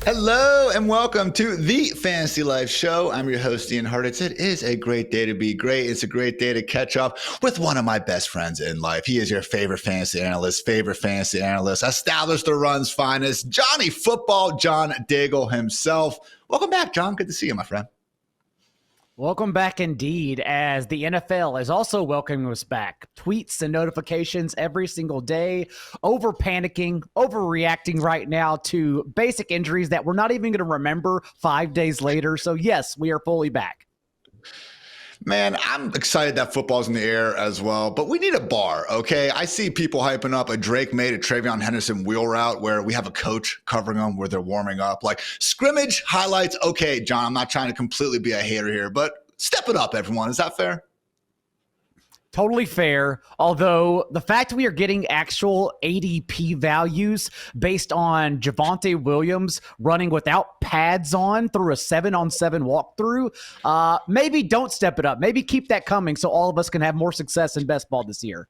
Hello and welcome to the Fantasy Life Show. I'm your host, Ian Hartitz. It is a great day to be great. It's a great day to catch up with one of my best friends in life. He is your favorite fantasy analyst, established the run's finest, Johnny Football, John Daigle himself. Welcome back, John. Good to see you, my friend. Welcome back indeed, as the NFL is also welcoming us back. Tweets and notifications every single day, over panicking, overreacting right now to basic injuries that we're not even going to remember 5 days later. So yes, we are fully back. Man, I'm excited that football's in the air as well, but we need a bar, okay? I see people hyping up a Drake May to Travion Henderson wheel route where we have a coach covering them where they're warming up. Like scrimmage highlights, okay, John, I'm not trying to completely be a hater here, but step it up, everyone. Is that fair? Totally fair, although the fact we are getting actual ADP values based on Javonte Williams running without pads on through a 7-on-7 walkthrough, maybe don't step it up. Maybe keep that coming so all of us can have more success in best ball this year.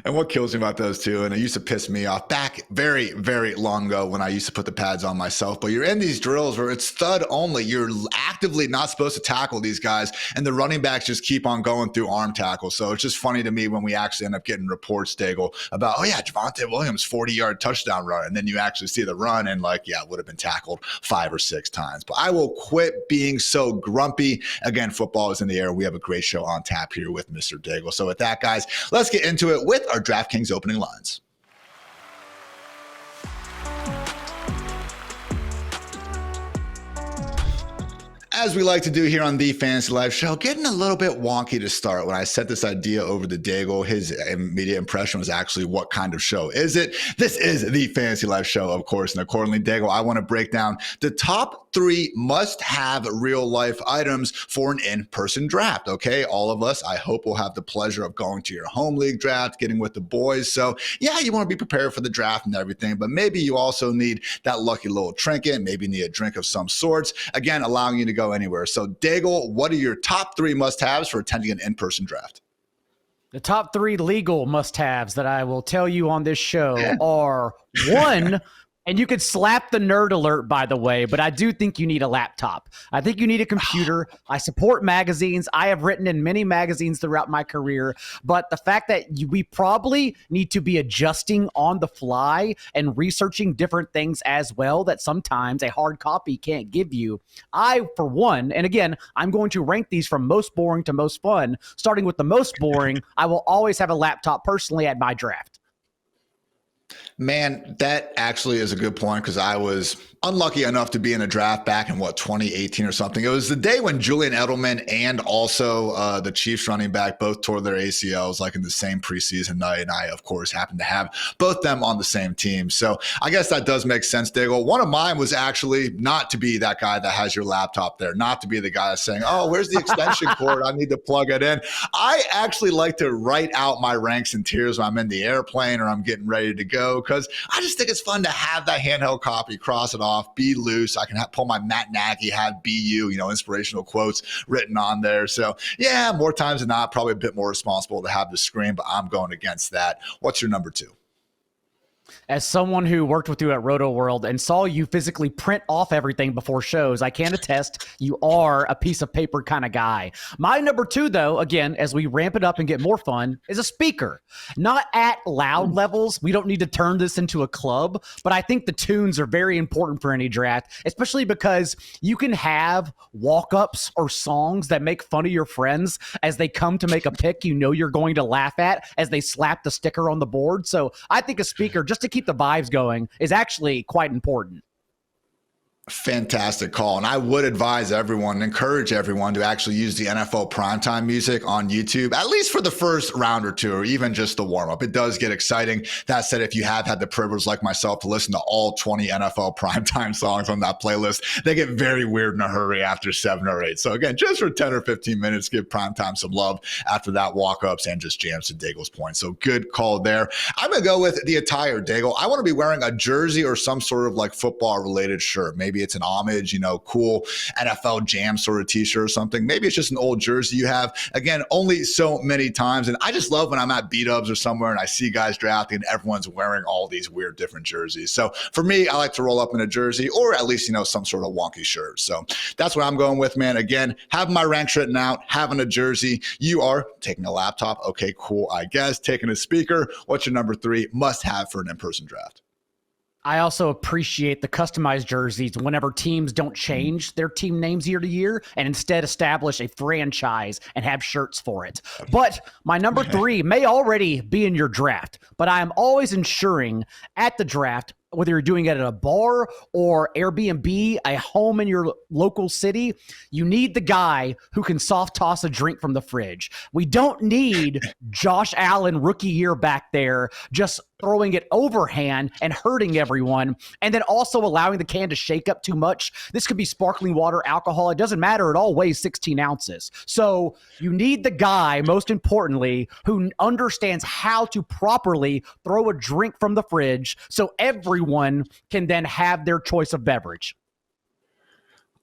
And what kills me about those two, and it used to piss me off back very, very long ago when I used to put the pads on myself, but you're in these drills where it's thud only. You're actively not supposed to tackle these guys, and the running backs just keep on going through arm tackle. So it's just funny to me when we actually end up getting reports, Daigle, about, oh yeah, Javonte Williams, 40-yard touchdown run, and then you actually see the run, and like, yeah, it would have been tackled 5 or 6 times. But I will quit being so grumpy. Again, football is in the air. We have a great show on tap here with Mr. Daigle. So with that, guys, let's get into it with our DraftKings opening lines. As we like to do here on the Fantasy Life Show, getting a little bit wonky to start. When I set this idea over to Daigle, his immediate impression was actually, what kind of show is it? This is the Fantasy Life Show, of course, and accordingly, Daigle, I want to break down the top 3 must-have real-life items for an in-person draft, okay? All of us, I hope, will have the pleasure of going to your home league draft, getting with the boys. So, yeah, you want to be prepared for the draft and everything, but maybe you also need that lucky little trinket, maybe need a drink of some sorts, again, allowing you to go anywhere. So, Daigle, what are your top 3 must-haves for attending an in-person draft? The top 3 legal must-haves that I will tell you on this show are, 1, and you could slap the nerd alert, by the way, but I do think you need a laptop. I think you need a computer. I support magazines. I have written in many magazines throughout my career, but the fact that we probably need to be adjusting on the fly and researching different things as well that sometimes a hard copy can't give you. I, for one, and again, I'm going to rank these from most boring to most fun. Starting with the most boring, I will always have a laptop personally at my draft. Man, that actually is a good point because I was unlucky enough to be in a draft back in 2018 or something. It was the day when Julian Edelman and also the Chiefs running back both tore their ACLs like in the same preseason night. And I, of course, happened to have both them on the same team. So I guess that does make sense, Daigle. One of mine was actually not to be that guy that has your laptop there, not to be the guy that's saying, oh, where's the extension cord? I need to plug it in. I actually like to write out my ranks and tiers when I'm in the airplane or I'm getting ready to go because I just think it's fun to have that handheld copy, cross it off, be loose. I can pull my Matt Nagy hat, BU, inspirational quotes written on there. So yeah, more times than not, probably a bit more responsible to have the screen, but I'm going against that. What's your number 2? As someone who worked with you at Roto World and saw you physically print off everything before shows, I can attest you are a piece of paper kind of guy. My number 2, though, again, as we ramp it up and get more fun, is a speaker. Not at loud levels. We don't need to turn this into a club, but I think the tunes are very important for any draft, especially because you can have walk-ups or songs that make fun of your friends as they come to make a pick you're going to laugh at as they slap the sticker on the board. So I think a speaker, just to keep the vibes going, is actually quite important. Fantastic call. And I would advise everyone, encourage everyone to actually use the NFL primetime music on YouTube, at least for the first round or two, or even just the warm up. It does get exciting. That said, if you have had the privilege like myself to listen to all 20 NFL primetime songs on that playlist, they get very weird in a hurry after 7 or 8. So again, just for 10 or 15 minutes, give primetime some love after that walk-ups and just jams to Daigle's point. So good call there. I'm going to go with the attire, Daigle. I want to be wearing a jersey or some sort of like football related shirt, maybe Maybe it's an homage, cool NFL Jam sort of t-shirt or something. Maybe it's just an old jersey you have. Again, only so many times. And I just love when I'm at B-dubs or somewhere and I see guys drafting and everyone's wearing all these weird different jerseys. So for me, I like to roll up in a jersey or at least, some sort of wonky shirt. So that's what I'm going with, man. Again, having my ranks written out, having a jersey. You are taking a laptop. Okay, cool. I guess taking a speaker. What's your number 3 must have for an in-person draft? I also appreciate the customized jerseys whenever teams don't change their team names year to year and instead establish a franchise and have shirts for it. But my number 3 may already be in your draft, but I am always ensuring at the draft, whether you're doing it at a bar or Airbnb, a home in your local city, you need the guy who can soft toss a drink from the fridge. We don't need Josh Allen rookie year back there just throwing it overhand and hurting everyone, and then also allowing the can to shake up too much. This could be sparkling water, alcohol. It doesn't matter. It all weighs 16 ounces. So you need the guy, most importantly, who understands how to properly throw a drink from the fridge so everyone can then have their choice of beverage.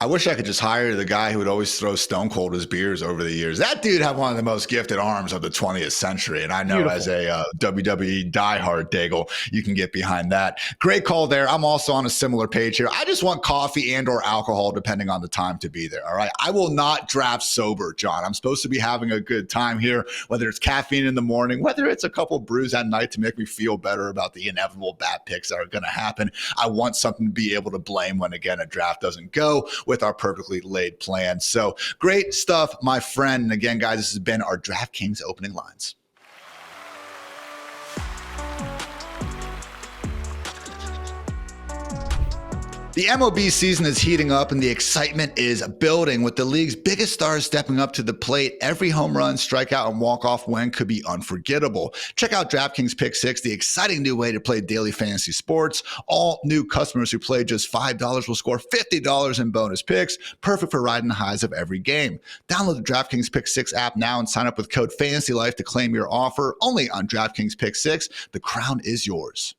I wish I could just hire the guy who would always throw Stone Cold his beers over the years. That dude had one of the most gifted arms of the 20th century. And I know Beautiful. As a WWE diehard, Daigle, you can get behind that. Great call there. I'm also on a similar page here. I just want coffee and or alcohol, depending on the time to be there. All right. I will not draft sober, John. I'm supposed to be having a good time here, whether it's caffeine in the morning, whether it's a couple brews at night to make me feel better about the inevitable bad picks that are going to happen. I want something to be able to blame when, again, a draft doesn't go with our perfectly laid plan. So great stuff, my friend. And again, guys, this has been our DraftKings opening lines. The MLB season is heating up and the excitement is building with the league's biggest stars stepping up to the plate. Every home run, strikeout, and walk-off win could be unforgettable. Check out DraftKings Pick 6, the exciting new way to play daily fantasy sports. All new customers who play just $5 will score $50 in bonus picks, perfect for riding the highs of every game. Download the DraftKings Pick 6 app now and sign up with code FANTASYLIFE to claim your offer only on DraftKings Pick 6. The crown is yours.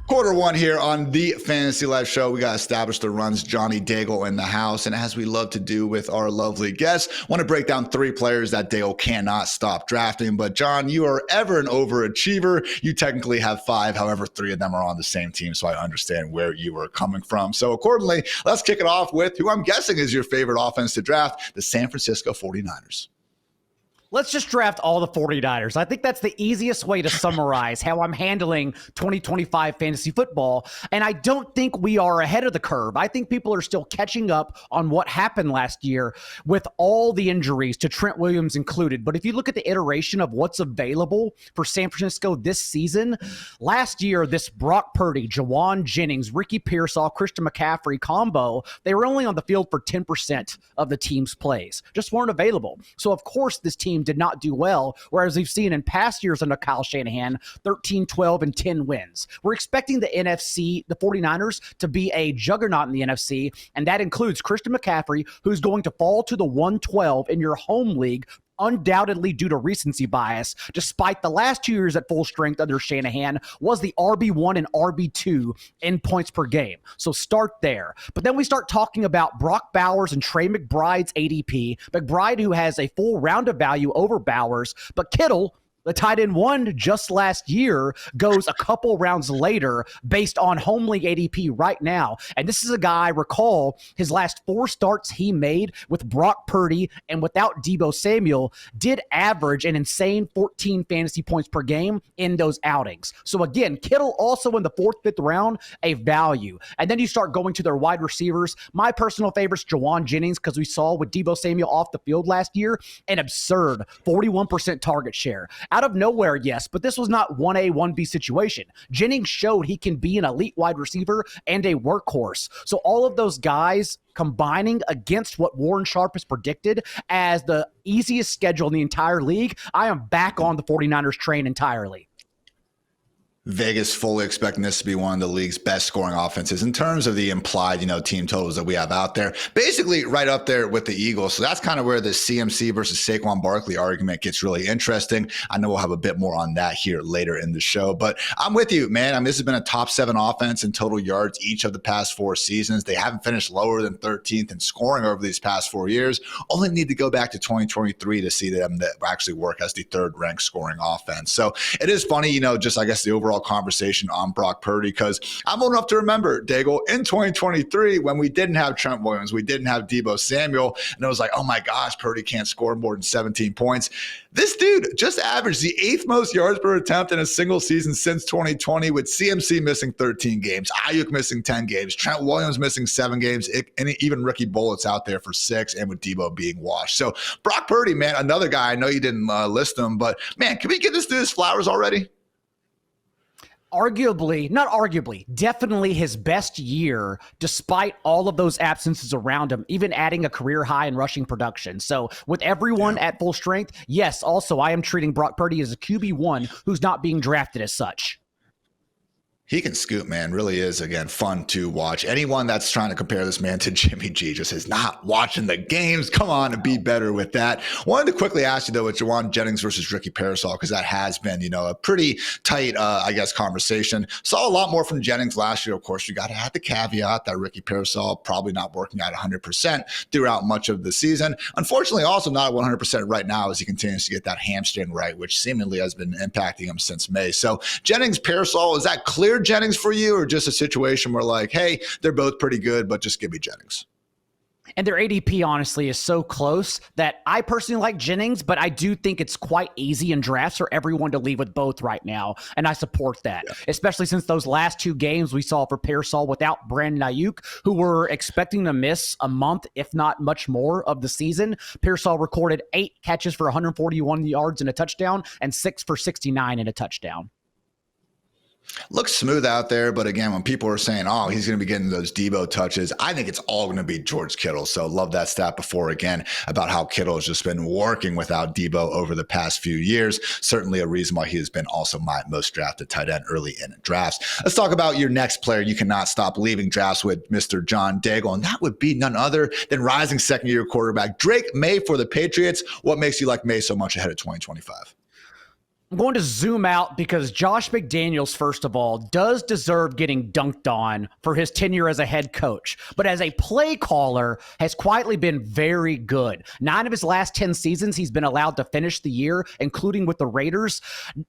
Quarter one here on the Fantasy Life Show. We got to establish the runs. Johnny Daigle in the house. And as we love to do with our lovely guests, want to break down 3 players that Daigle cannot stop drafting. But John, you are ever an overachiever. You technically have 5. However, 3 of them are on the same team. So I understand where you were coming from. So accordingly, let's kick it off with who I'm guessing is your favorite offense to draft, the San Francisco 49ers. Let's just draft all the 49ers. I think that's the easiest way to summarize how I'm handling 2025 fantasy football. And I don't think we are ahead of the curve. I think people are still catching up on what happened last year with all the injuries, to Trent Williams included. But if you look at the iteration of what's available for San Francisco this season, last year, this Brock Purdy, Jawan Jennings, Ricky Pearsall, Christian McCaffrey combo, they were only on the field for 10% of the team's plays. Just weren't available. So, of course, this team did not do well, whereas we've seen in past years under Kyle Shanahan, 13, 12, and 10 wins. We're expecting the 49ers, to be a juggernaut in the NFC, and that includes Christian McCaffrey, who's going to fall to the 112 in your home league, undoubtedly due to recency bias, despite the last 2 years at full strength under Shanahan, was the RB1 and RB2 in points per game. So start there. But then we start talking about Brock Bowers and Trey McBride's ADP. McBride, who has a full round of value over Bowers, but Kittle, the tight end one just last year, goes a couple rounds later based on home league ADP right now. And this is a guy, recall, his last 4 starts he made with Brock Purdy and without Deebo Samuel did average an insane 14 fantasy points per game in those outings. So again, Kittle also in the 4th, 5th round, a value. And then you start going to their wide receivers. My personal favorite's Jawan Jennings, because we saw with Deebo Samuel off the field last year, an absurd 41% target share. Out of nowhere, yes, but this was not 1A, 1B situation. Jennings showed he can be an elite wide receiver and a workhorse. So all of those guys combining against what Warren Sharp has predicted as the easiest schedule in the entire league, I am back on the 49ers train entirely. Vegas fully expecting this to be one of the league's best scoring offenses in terms of the implied, team totals that we have out there. Basically, right up there with the Eagles. So that's kind of where the CMC versus Saquon Barkley argument gets really interesting. I know we'll have a bit more on that here later in the show, but I'm with you, man. I mean, this has been a top 7 offense in total yards each of the past 4 seasons. They haven't finished lower than 13th in scoring over these past 4 years. Only need to go back to 2023 to see them that actually work as the 3rd ranked scoring offense. So it is funny, just I guess the overall conversation on Brock Purdy, because I'm old enough to remember, Daigle, in 2023 when we didn't have Trent Williams, we didn't have Deebo Samuel, and it was like, oh my gosh, Purdy can't score more than 17 points. This dude just averaged the 8th most yards per attempt in a single season since 2020, with CMC missing 13 games, Ayuk missing 10 games, Trent Williams missing 7 games, and even Ricky Bullett's out there for 6, and with Deebo being washed. So Brock Purdy, man, another guy, I know you didn't list him, but man, can we give this dude his flowers already? Definitely his best year, despite all of those absences around him, even adding a career high in rushing production. So with everyone at full strength, yes, also I am treating Brock Purdy as a QB1 who's not being drafted as such. He can scoot, man. Really is, again, fun to watch. Anyone that's trying to compare this man to Jimmy G just is not watching the games. Come on and be better with that. Wanted to quickly ask you, though, with Jauan Jennings versus Ricky Parasol, because that has been, a pretty tight, conversation. Saw a lot more from Jennings last year. Of course, you got to add the caveat that Ricky Parasol probably not working at 100% throughout much of the season. Unfortunately, also not at 100% right now as he continues to get that hamstring right, which seemingly has been impacting him since May. So Jennings, Parasol, is that clear Jennings for you, or just a situation where like, hey, they're both pretty good, but just give me Jennings? And their ADP, honestly, is so close that I personally like Jennings, but I do think it's quite easy in drafts for everyone to leave with both right now, and I support that, especially since those last 2 games we saw for Parasol without Brandon Ayuk, who were expecting to miss a month, if not much more, of the season. Parasol recorded 8 catches for 141 yards and a touchdown, and 6 for 69 and a touchdown. Looks smooth out there, but again, when people are saying, oh, he's going to be getting those Deebo touches, I think it's all going to be George Kittle. So love that stat before, again, about how Kittle has just been working without Deebo over the past few years. Certainly a reason why he has been also my most drafted tight end early in drafts. Let's talk about your next player you cannot stop leaving drafts with, Mr. John Daigle, and that would be none other than rising second-year quarterback Drake Maye for the Patriots. What makes you like Maye so much ahead of 2025? I'm going to zoom out because Josh McDaniels, first of all, does deserve getting dunked on for his tenure as a head coach, but as a play caller has quietly been very good. 9 of his last 10 seasons, he's been allowed to finish the year, including with the Raiders.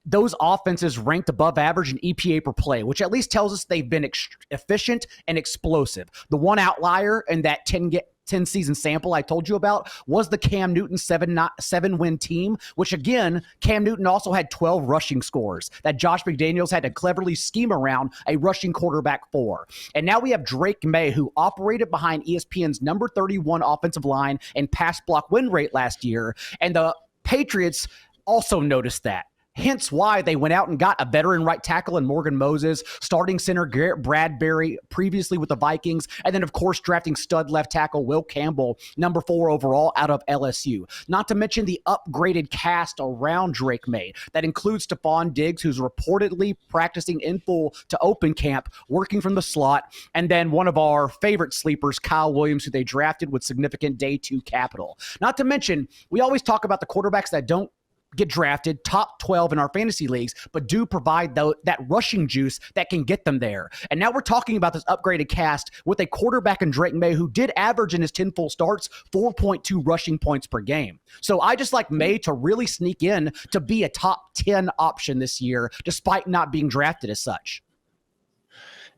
Those offenses ranked above average in EPA per play, which at least tells us they've been efficient and explosive. The one outlier in that 10-season sample I told you about was the Cam Newton 7-win team, which again, Cam Newton also had 12 rushing scores that Josh McDaniels had to cleverly scheme around a rushing quarterback for. And now we have Drake Maye, who operated behind ESPN's number 31 offensive line and pass block win rate last year. And the Patriots also noticed that. Hence why they went out and got a veteran right tackle in Morgan Moses, starting center Garrett Bradbury previously with the Vikings, and then, of course, drafting stud left tackle Will Campbell, number 4 overall out of LSU. Not to mention the upgraded cast around Drake Maye. That includes Stephon Diggs, who's reportedly practicing in full to open camp, working from the slot, and then one of our favorite sleepers, Kyle Williams, who they drafted with significant day 2 capital. Not to mention, we always talk about the quarterbacks that don't get drafted top 12 in our fantasy leagues, but do provide that rushing juice that can get them there. And now we're talking about this upgraded cast with a quarterback in Drake Maye who did average in his 10 full starts 4.2 rushing points per game. So I just like Maye to really sneak in to be a top 10 option this year, despite not being drafted as such.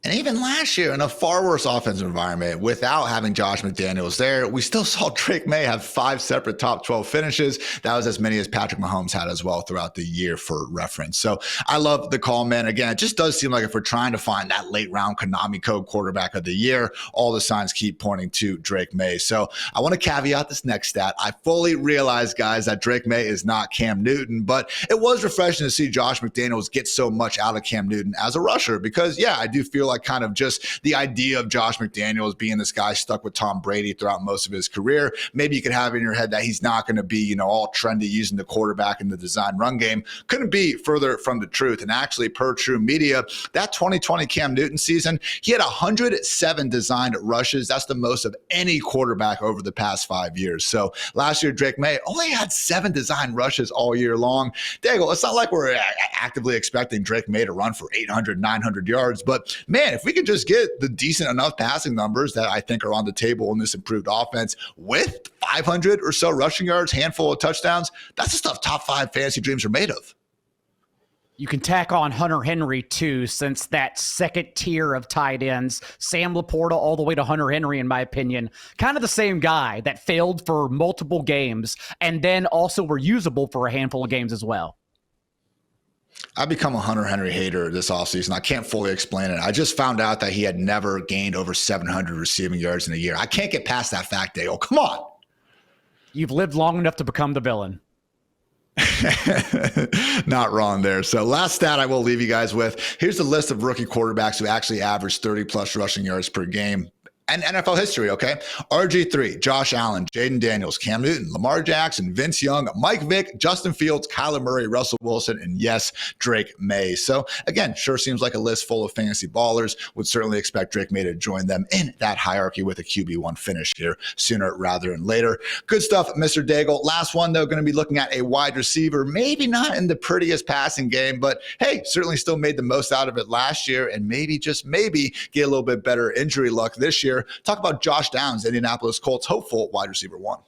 And even last year, in a far worse offensive environment, without having Josh McDaniels there, we still saw Drake Maye have 5 separate top 12 finishes. That was as many as Patrick Mahomes had as well throughout the year, for reference. So I love the call, man. Again, it just does seem like if we're trying to find that late round Konami Code quarterback of the year, all the signs keep pointing to Drake Maye. So I want to caveat this next stat. I fully realize, guys, that Drake Maye is not Cam Newton, but it was refreshing to see Josh McDaniels get so much out of Cam Newton as a rusher because, yeah, I do feel like kind of just the idea of Josh McDaniels being this guy stuck with Tom Brady throughout most of his career, maybe you could have in your head that he's not going to be, all trendy using the quarterback in the design run game. Couldn't be further from the truth. And actually, per True Media, that 2020 Cam Newton season, he had 107 designed rushes. That's the most of any quarterback over the past 5 years. So last year, Drake Maye only had 7 designed rushes all year long. Daigle, it's not like we're actively expecting Drake Maye to run for 800, 900 yards. But man, if we could just get the decent enough passing numbers that I think are on the table in this improved offense with 500 or so rushing yards, handful of touchdowns, that's the stuff top 5 fantasy dreams are made of. You can tack on Hunter Henry, too, since that second tier of tight ends, Sam Laporta all the way to Hunter Henry, in my opinion, kind of the same guy that failed for multiple games and then also were usable for a handful of games as well. I've become a Hunter Henry hater this offseason. I can't fully explain it. I just found out that he had never gained over 700 receiving yards in a year. I can't get past that fact, Dale. Come on. You've lived long enough to become the villain. Not wrong there. So last stat I will leave you guys with. Here's the list of rookie quarterbacks who actually averaged 30 plus rushing yards per game. And NFL history, okay? RG3, Josh Allen, Jaden Daniels, Cam Newton, Lamar Jackson, Vince Young, Mike Vick, Justin Fields, Kyler Murray, Russell Wilson, and yes, Drake Maye. So again, sure seems like a list full of fantasy ballers. Would certainly expect Drake Maye to join them in that hierarchy with a QB1 finish here sooner rather than later. Good stuff, Mr. Daigle. Last one, though, going to be looking at a wide receiver, maybe not in the prettiest passing game, but hey, certainly still made the most out of it last year and maybe, just maybe, get a little bit better injury luck this year. Talk about Josh Downs, Indianapolis Colts hopeful wide receiver 1.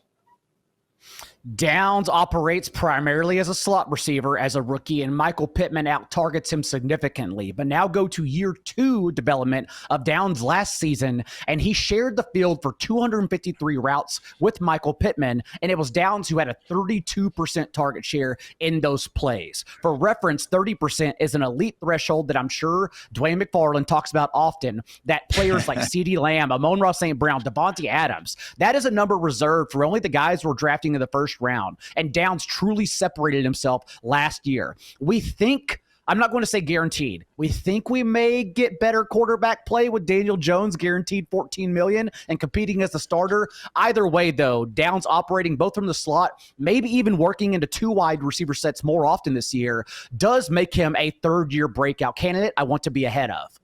Downs operates primarily as a slot receiver as a rookie, and Michael Pittman out-targets him significantly. But now go to year 2 development of Downs last season, and he shared the field for 253 routes with Michael Pittman, and it was Downs who had a 32% target share in those plays. For reference, 30% is an elite threshold that I'm sure Dwayne McFarland talks about often, that players like CeeDee Lamb, Amon-Ra St. Brown, Devontae Adams, that is a number reserved for only the guys we're drafting in the first round. And Downs truly separated himself last year. We think, I'm not going to say guaranteed, we think we may get better quarterback play with Daniel Jones guaranteed $14 million and competing as the starter. Either way, though, Downs operating both from the slot, maybe even working into 2 wide receiver sets more often this year, does make him a third-year breakout candidate I want to be ahead of.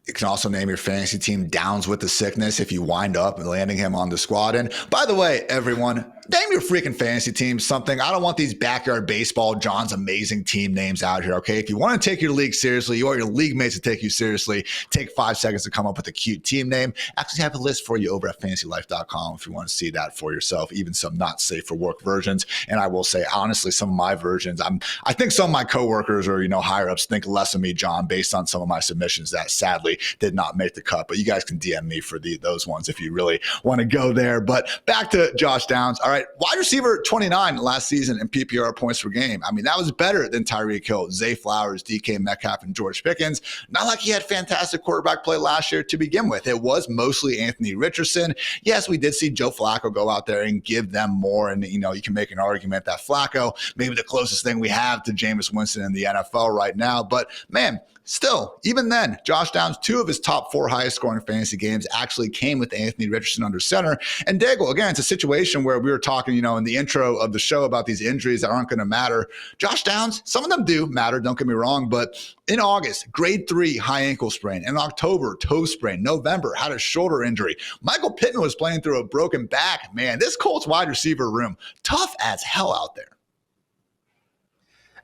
You can also name your fantasy team Downs with the Sickness if you wind up landing him on the squad. And by the way, everyone, name your freaking fantasy team something. I don't want these backyard baseball, John's amazing team names out here, okay? If you want to take your league seriously, you want your league mates to take you seriously, take 5 seconds to come up with a cute team name. Actually have a list for you over at fantasylife.com if you want to see that for yourself, even some not safe for work versions. And I will say, honestly, some of my versions, I think some of my coworkers or, higher ups think less of me, John, based on some of my submissions that sadly did not make the cut. But you guys can DM me for those ones if you really want to go there. But back to Josh Downs. All right. Wide receiver 29 last season in PPR points per game. I mean, that was better than Tyreek Hill, Zay Flowers, DK Metcalf, and George Pickens. Not like he had fantastic quarterback play last year to begin with. It was mostly Anthony Richardson. Yes, we did see Joe Flacco go out there and give them more. And, you can make an argument that Flacco, maybe the closest thing we have to Jameis Winston in the NFL right now. But, man, still, even then, Josh Downs, 2 of his top 4 highest scoring fantasy games actually came with Anthony Richardson under center. And Daigle, again, it's a situation where we were talking, in the intro of the show about these injuries that aren't going to matter. Josh Downs, some of them do matter, don't get me wrong, but in August, grade 3 high ankle sprain. In October, toe sprain. November, had a shoulder injury. Michael Pittman was playing through a broken back. Man, this Colts wide receiver room, tough as hell out there.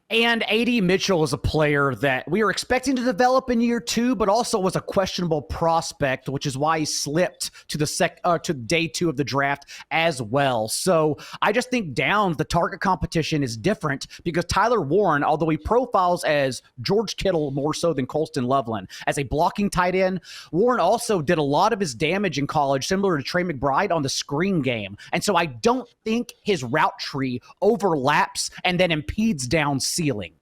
And A.D. Mitchell is a player that we were expecting to develop in year 2, but also was a questionable prospect, which is why he slipped to to day 2 of the draft as well. So I just think Downs, the target competition is different because Tyler Warren, although he profiles as George Kittle more so than Colston Loveland as a blocking tight end, Warren also did a lot of his damage in college, similar to Trey McBride on the screen game. And so I don't think his route tree overlaps and then impedes Downs' ceiling.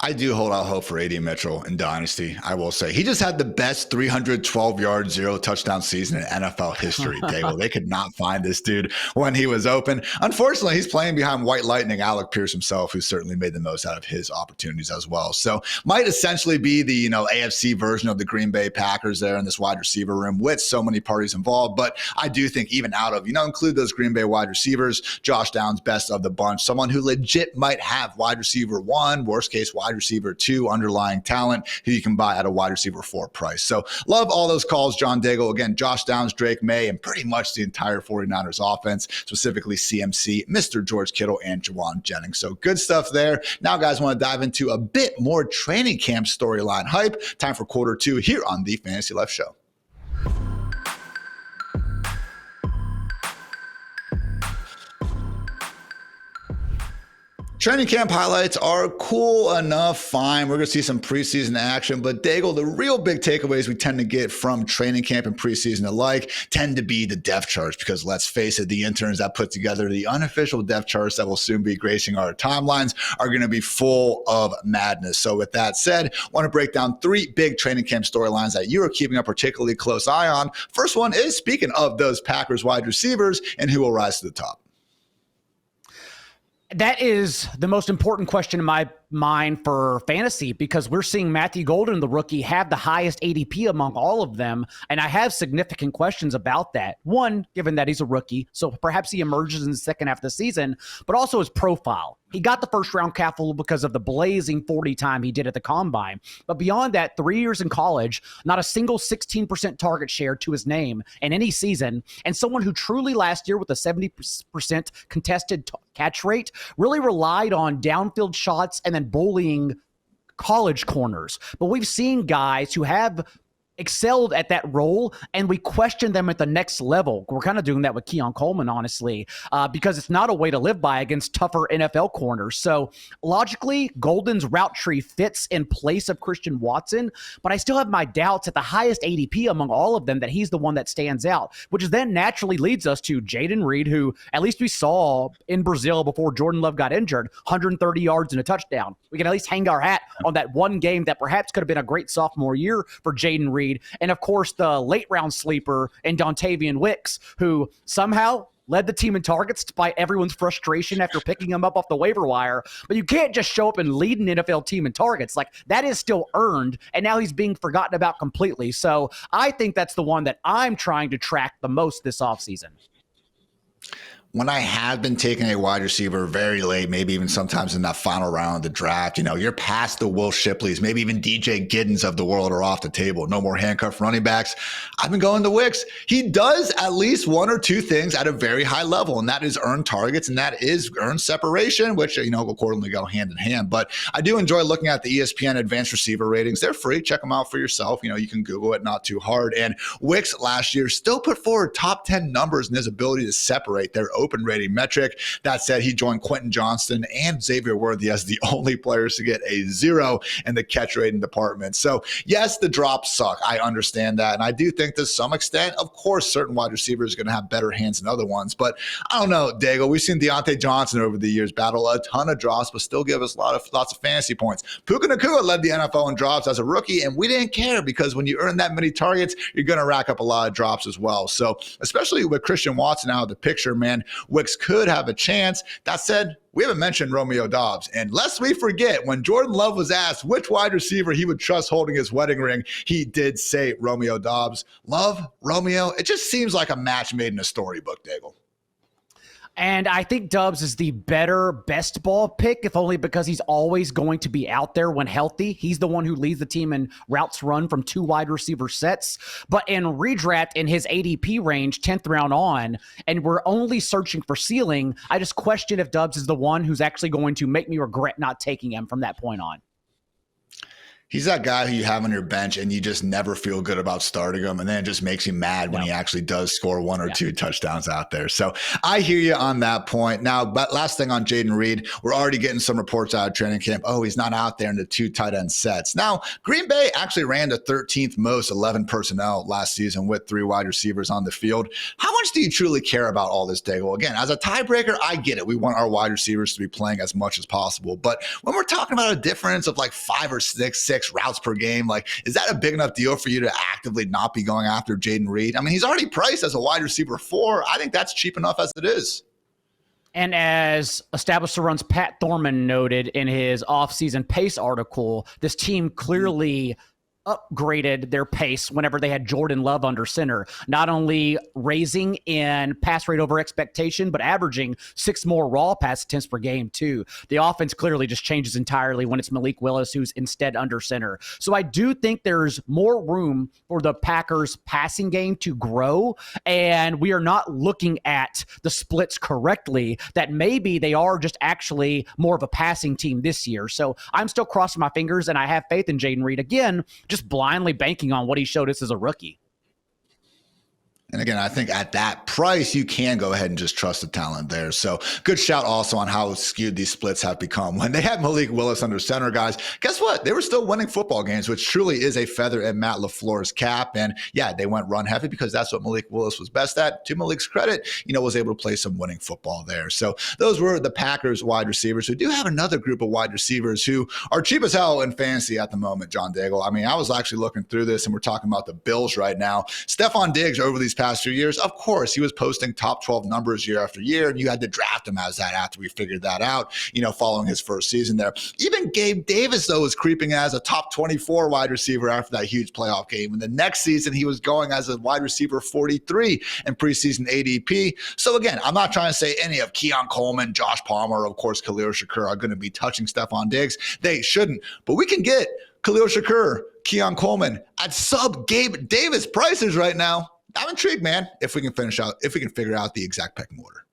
I do hold out hope for A.D. Mitchell in Dynasty, I will say. He just had the best 312-yard, 0-touchdown season in NFL history, Daigle. They could not find this dude when he was open. Unfortunately, he's playing behind White Lightning, Alec Pierce himself, who certainly made the most out of his opportunities as well. So might essentially be the AFC version of the Green Bay Packers there in this wide receiver room with so many parties involved. But I do think even out of, include those Green Bay wide receivers, Josh Downs, best of the bunch, someone who legit might have wide receiver 1, worst case wide receiver 2 underlying talent who you can buy at a wide receiver 4 price. So love all those calls, John Daigle. Again, Josh Downs, Drake May, and pretty much the entire 49ers offense, specifically CMC, Mr. George Kittle, and Jawan Jennings. So good stuff there. Now, guys, want to dive into a bit more training camp storyline hype. Time for quarter 2 here on the Fantasy Life Show. Training camp highlights are cool enough, fine. We're going to see some preseason action, but Daigle, the real big takeaways we tend to get from training camp and preseason alike tend to be the depth charts, because let's face it, the interns that put together the unofficial depth charts that will soon be gracing our timelines are going to be full of madness. So with that said, I want to break down 3 big training camp storylines that you are keeping a particularly close eye on. First one is, speaking of those Packers wide receivers and who will rise to the top. That is the most important question in my mind for fantasy, because we're seeing Matthew Golden, the rookie, have the highest ADP among all of them. And I have significant questions about that. One, given that he's a rookie, so perhaps he emerges in the second half of the season, but also his profile. He got the first round capital because of the blazing 40 time he did at the combine. But beyond that, 3 years in college, not a single 16% target share to his name in any season. And someone who truly last year with a 70% contested catch rate really relied on downfield shots and then bullying college corners. But we've seen guys who have excelled at that role, and we question them at the next level. We're kind of doing that with Keon Coleman, honestly, because it's not a way to live by against tougher NFL corners. So logically, Golden's route tree fits in place of Christian Watson, but I still have my doubts at the highest ADP among all of them that he's the one that stands out, which then naturally leads us to Jayden Reed, who at least we saw in Brazil before Jordan Love got injured, 130 yards and a touchdown. We can at least hang our hat on that one game that perhaps could have been a great sophomore year for Jayden Reed. And of course, the late round sleeper in Dontavian Wicks, who somehow led the team in targets despite everyone's frustration after picking him up off the waiver wire. But you can't just show up and lead an NFL team in targets. Like, that is still earned, and now he's being forgotten about completely. So I think that's the one that I'm trying to track the most this offseason. When I have been taking a wide receiver very late, maybe even sometimes in that final round of the draft, you're past the Will Shipleys, maybe even DJ Giddens of the world are off the table. No more handcuffed running backs. I've been going to Wicks. He does at least 1 or 2 things at a very high level, and that is earn targets, and that is earn separation, which, accordingly go hand in hand. But I do enjoy looking at the ESPN advanced receiver ratings. They're free. Check them out for yourself. You can Google it, not too hard. And Wicks last year still put forward top 10 numbers in his ability to separate their open rating metric. That said, he joined Quentin Johnston and Xavier Worthy as the only players to get a 0 in the catch rating department. So yes, the drops suck. I understand that. And I do think to some extent, of course, certain wide receivers are going to have better hands than other ones. But I don't know, Daigle, we've seen Deontay Johnson over the years battle a ton of drops, but still give us lots of fantasy points. Puka Nacua led the NFL in drops as a rookie, and we didn't care because when you earn that many targets, you're going to rack up a lot of drops as well. So especially with Christian Watson out of the picture, man, Wicks could have a chance. That said, we haven't mentioned Romeo Doubs. And lest we forget, when Jordan Love was asked which wide receiver he would trust holding his wedding ring, he did say Romeo Doubs. Love, Romeo, it just seems like a match made in a storybook, Daigle. And I think Doubs is the better best ball pick, if only because he's always going to be out there when healthy. He's the one who leads the team in routes run from 2 wide receiver sets. But in redraft, in his ADP range, 10th round on, and we're only searching for ceiling, I just question if Doubs is the one who's actually going to make me regret not taking him from that point on. He's that guy who you have on your bench and you just never feel good about starting him. And then it just makes you mad when he actually does score 1 or 2 touchdowns out there. So I hear you on that point. Now, but last thing on Jayden Reed, we're already getting some reports out of training camp. Oh, he's not out there in the 2 tight end sets. Now, Green Bay actually ran the 13th most 11 personnel last season with 3 wide receivers on the field. How much do you truly care about all this, Daigle? Again, as a tiebreaker, I get it. We want our wide receivers to be playing as much as possible. But when we're talking about a difference of like 5 or 6 routes per game, like, is that a big enough deal for you to actively not be going after Jaden Reed? I mean, he's already priced as a wide receiver 4. I think that's cheap enough as it is. And as Established the Run's Pat Thorman noted in his offseason pace article, this team clearly upgraded their pace whenever they had Jordan Love under center, not only raising in pass rate over expectation, but averaging 6 more raw pass attempts per game too. The offense clearly just changes entirely when it's Malik Willis who's instead under center. So I do think there's more room for the Packers passing game to grow, and we are not looking at the splits correctly, that maybe they are just actually more of a passing team this year. So I'm still crossing my fingers, and I have faith in Jaden Reed. Again, just blindly banking on what he showed us as a rookie. And again, I think at that price, you can go ahead and just trust the talent there. So good shout also on how skewed these splits have become. When they had Malik Willis under center, guys, guess what? They were still winning football games, which truly is a feather in Matt LaFleur's cap. And yeah, they went run heavy because that's what Malik Willis was best at. To Malik's credit, was able to play some winning football there. So those were the Packers wide receivers. We do have another group of wide receivers who are cheap as hell in fantasy at the moment, John Daigle. I mean, I was actually looking through this, and we're talking about the Bills right now. Stephon Diggs over these past few years, of course, he was posting top 12 numbers year after year, and you had to draft him as that after we figured that out, following his first season there. Even Gabe Davis, though, was creeping as a top 24 wide receiver after that huge playoff game. And the next season, he was going as a wide receiver 43 in preseason ADP. So again, I'm not trying to say any of Keon Coleman, Josh Palmer, of course, Khalil Shakur are going to be touching Stephon Diggs. They shouldn't, but we can get Khalil Shakur, Keon Coleman at sub Gabe Davis prices right now. I'm intrigued, man, if we can figure out the exact pecking order.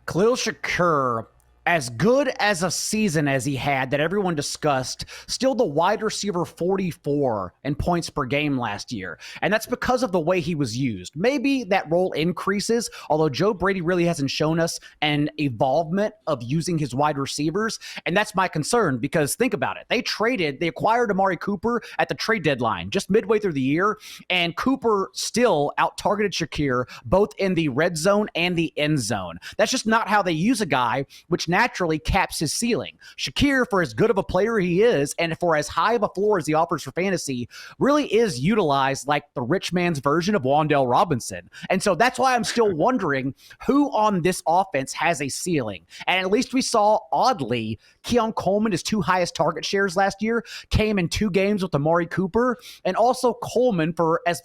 Khalil Shakur, as good as a season as he had that everyone discussed, still the wide receiver 44 in points per game last year. And that's because of the way he was used. Maybe that role increases, although Joe Brady really hasn't shown us an evolvement of using his wide receivers. And that's my concern, because think about it. They acquired Amari Cooper at the trade deadline, just midway through the year. And Cooper still out-targeted Shakir, both in the red zone and the end zone. That's just not how they use a guy, which naturally caps his ceiling. Shakir, for as good of a player he is, and for as high of a floor as he offers for fantasy, really is utilized like the rich man's version of Wan'Dale Robinson. And so that's why I'm still wondering who on this offense has a ceiling. And at least we saw, oddly, Keon Coleman, his 2 highest target shares last year, came in 2 games with Amari Cooper. And also Coleman, for as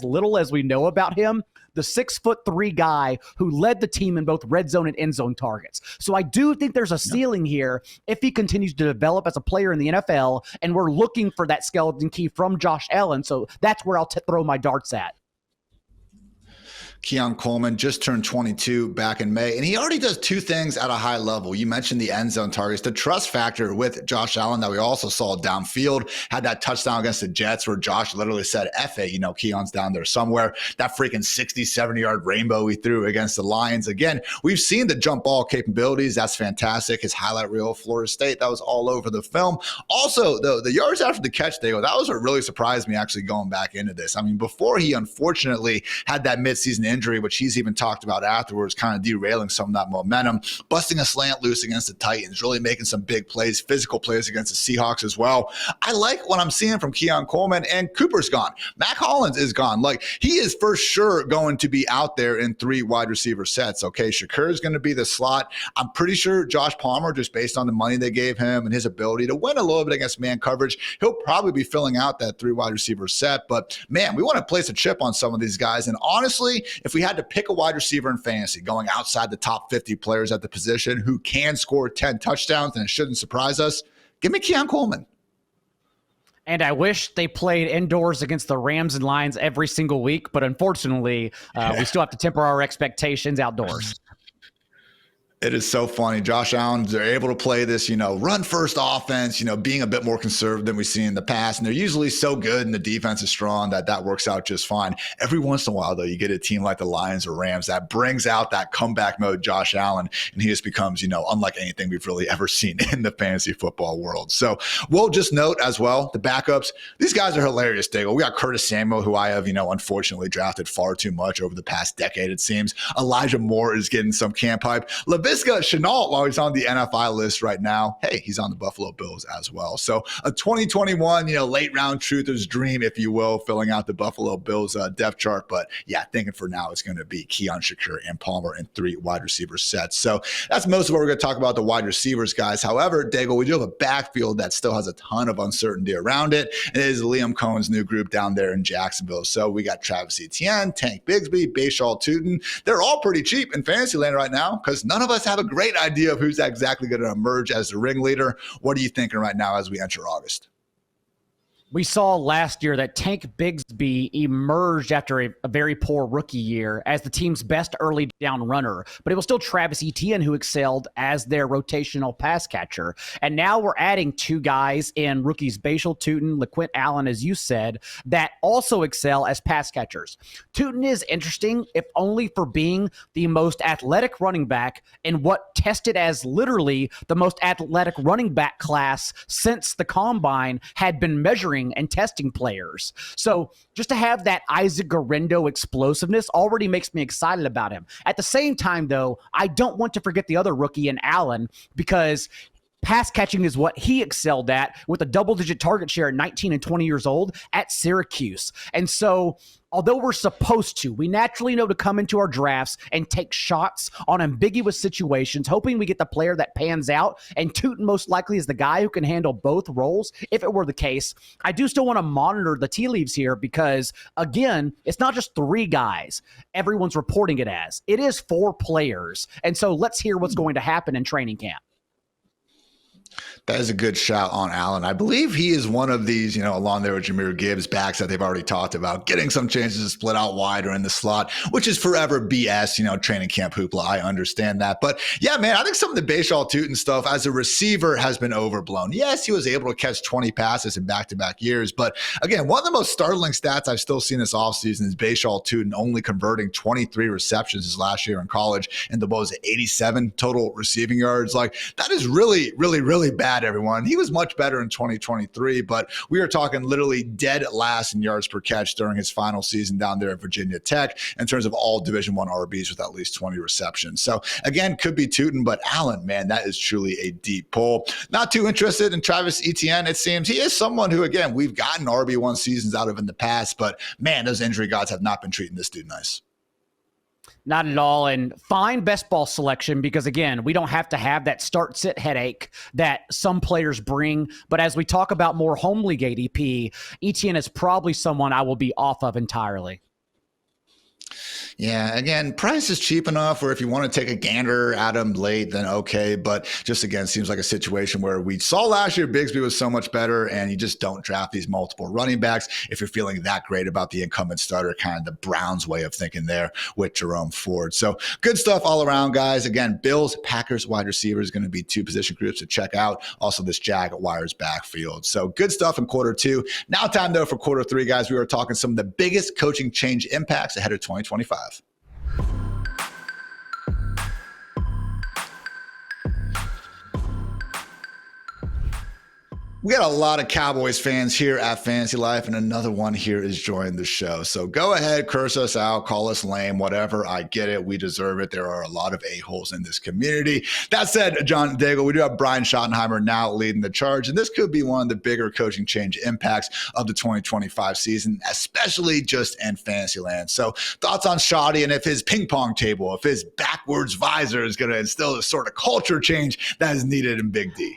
little as we know about him, the 6'3" guy who led the team in both red zone and end zone targets. So I do think there's a ceiling here if he continues to develop as a player in the NFL, and we're looking for that skeleton key from Josh Allen. So that's where I'll throw my darts at. Keon Coleman just turned 22 back in May, and he already does 2 things at a high level. You mentioned the end zone targets, the trust factor with Josh Allen that we also saw downfield, had that touchdown against the Jets where Josh literally said, F it, Keon's down there somewhere. That freaking 60, 70-yard rainbow he threw against the Lions. Again, we've seen the jump ball capabilities. That's fantastic. His highlight reel of Florida State, that was all over the film. Also, though, the yards after the catch, that was what really surprised me actually going back into this. I mean, before he unfortunately had that midseason injury, which he's even talked about afterwards, kind of derailing some of that momentum, busting a slant loose against the Titans, really making some big plays, physical plays against the Seahawks as well. I like what I'm seeing from Keon Coleman, and Cooper's gone. Mac Hollins is gone. Like, he is for sure going to be out there in 3 wide receiver sets. Okay, Shakur is going to be the slot. I'm pretty sure Josh Palmer, just based on the money they gave him and his ability to win a little bit against man coverage, he'll probably be filling out that 3 wide receiver set. But man, we want to place a chip on some of these guys. And honestly, if we had to pick a wide receiver in fantasy going outside the top 50 players at the position who can score 10 touchdowns, and it shouldn't surprise us, give me Keon Coleman. And I wish they played indoors against the Rams and Lions every single week, but unfortunately, we still have to temper our expectations outdoors. It is so funny. Josh Allen, they're able to play this, run first offense, being a bit more conservative than we've seen in the past. And they're usually so good and the defense is strong that works out just fine. Every once in a while, though, you get a team like the Lions or Rams that brings out that comeback mode, Josh Allen, and he just becomes, unlike anything we've really ever seen in the fantasy football world. So we'll just note as well, the backups, these guys are hilarious, Daigle. We got Curtis Samuel, who I have, unfortunately drafted far too much over the past decade, it seems. Elijah Moore is getting some camp hype. Laviska Shenault, while he's on the NFI list right now, hey, he's on the Buffalo Bills as well. So a 2021, late round truther's dream, if you will, filling out the Buffalo Bills depth chart. But yeah, thinking for now it's going to be Keon Shakur and Palmer in 3 wide receiver sets. So that's most of what we're going to talk about, the wide receivers, guys. However, Daigle, we do have a backfield that still has a ton of uncertainty around it. And it is Liam Cohen's new group down there in Jacksonville. So we got Travis Etienne, Tank Bigsby, Bashaw Tootin. They're all pretty cheap in Fantasyland right now because none of us have a great idea of who's exactly going to emerge as the ringleader. What are you thinking right now as we enter August? We saw last year that Tank Bigsby emerged after a very poor rookie year as the team's best early down runner, but it was still Travis Etienne who excelled as their rotational pass catcher. And now we're adding 2 guys in rookies, Bashal Tootin, LaQuint Allen, as you said, that also excel as pass catchers. Tootin is interesting, if only for being the most athletic running back in what tested as literally the most athletic running back class since the Combine had been measuring and testing players. So just to have that Isaac Guerrero explosiveness already makes me excited about him. At the same time, though, I don't want to forget the other rookie in Allen, because pass catching is what he excelled at with a double-digit target share at 19 and 20 years old at Syracuse. And so although we're supposed to, we naturally know to come into our drafts and take shots on ambiguous situations, hoping we get the player that pans out. And Tootin most likely is the guy who can handle both roles. If it were the case, I do still want to monitor the tea leaves here because, again, it's not just 3 guys everyone's reporting it as. It is 4 players. And so let's hear what's going to happen in training camp. That is a good shout on Allen. I believe he is one of these, along there with Jahmyr Gibbs backs that they've already talked about, getting some chances to split out wider in the slot, which is forever BS, training camp hoopla. I understand that. But yeah, man, I think some of the Bashal Tootin stuff as a receiver has been overblown. Yes, he was able to catch 20 passes in back-to-back years. But again, one of the most startling stats I've still seen this offseason is Bashal Tootin only converting 23 receptions his last year in college into, 87 total receiving yards. Like, that is really, really, really bad, everyone. He was much better in 2023, but we are talking literally dead last in yards per catch during his final season down there at Virginia Tech in terms of all Division I RBs with at least 20 receptions. So again, could be Tootin, but Allen, man, that is truly a deep pull. Not too interested in Travis Etienne, it seems. He is someone who, again, we've gotten RB1 seasons out of in the past, but man, those injury gods have not been treating this dude nice. Not at all. And fine best ball selection because, again, we don't have to have that start-sit headache that some players bring. But as we talk about more home league ADP, Etienne is probably someone I will be off of entirely. Yeah, again, price is cheap enough where if you want to take a gander at him late, then okay. But just again, seems like a situation where we saw last year Bigsby was so much better, and you just don't draft these multiple running backs if you're feeling that great about the incumbent starter, kind of the Browns way of thinking there with Jerome Ford. So good stuff all around, guys. Again, Bills, Packers, wide receivers going to be 2 position groups to check out. Also, this Jaguars backfield. So good stuff in quarter 2. Now time, though, for quarter 3, guys. We were talking some of the biggest coaching change impacts ahead of 2025. We got a lot of Cowboys fans here at Fantasy Life, and another one here is joining the show. So go ahead, curse us out, call us lame, whatever. I get it. We deserve it. There are a lot of a-holes in this community. That said, John Daigle, we do have Brian Schottenheimer now leading the charge, and this could be one of the bigger coaching change impacts of the 2025 season, especially just in Fantasyland. So thoughts on Shotty and if his ping pong table, if his backwards visor is going to instill the sort of culture change that is needed in Big D.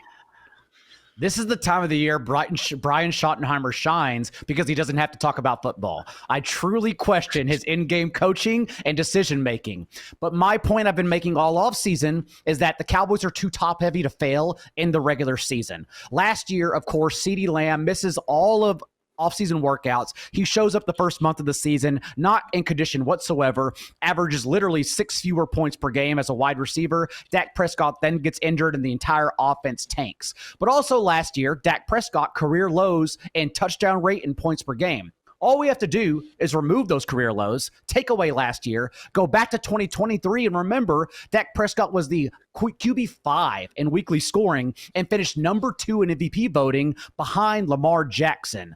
This is the time of the year Brian Schottenheimer shines because he doesn't have to talk about football. I truly question his in-game coaching and decision-making. But my point I've been making all offseason is that the Cowboys are too top-heavy to fail in the regular season. Last year, of course, CeeDee Lamb misses all of offseason workouts. He shows up the first month of the season, not in condition whatsoever, averages literally 6 fewer points per game as a wide receiver. Dak Prescott then gets injured and the entire offense tanks. But also last year, Dak Prescott career lows in touchdown rate and points per game. All we have to do is remove those career lows, take away last year, go back to 2023, and remember Dak Prescott was the QB5 in weekly scoring and finished number 2 in MVP voting behind Lamar Jackson.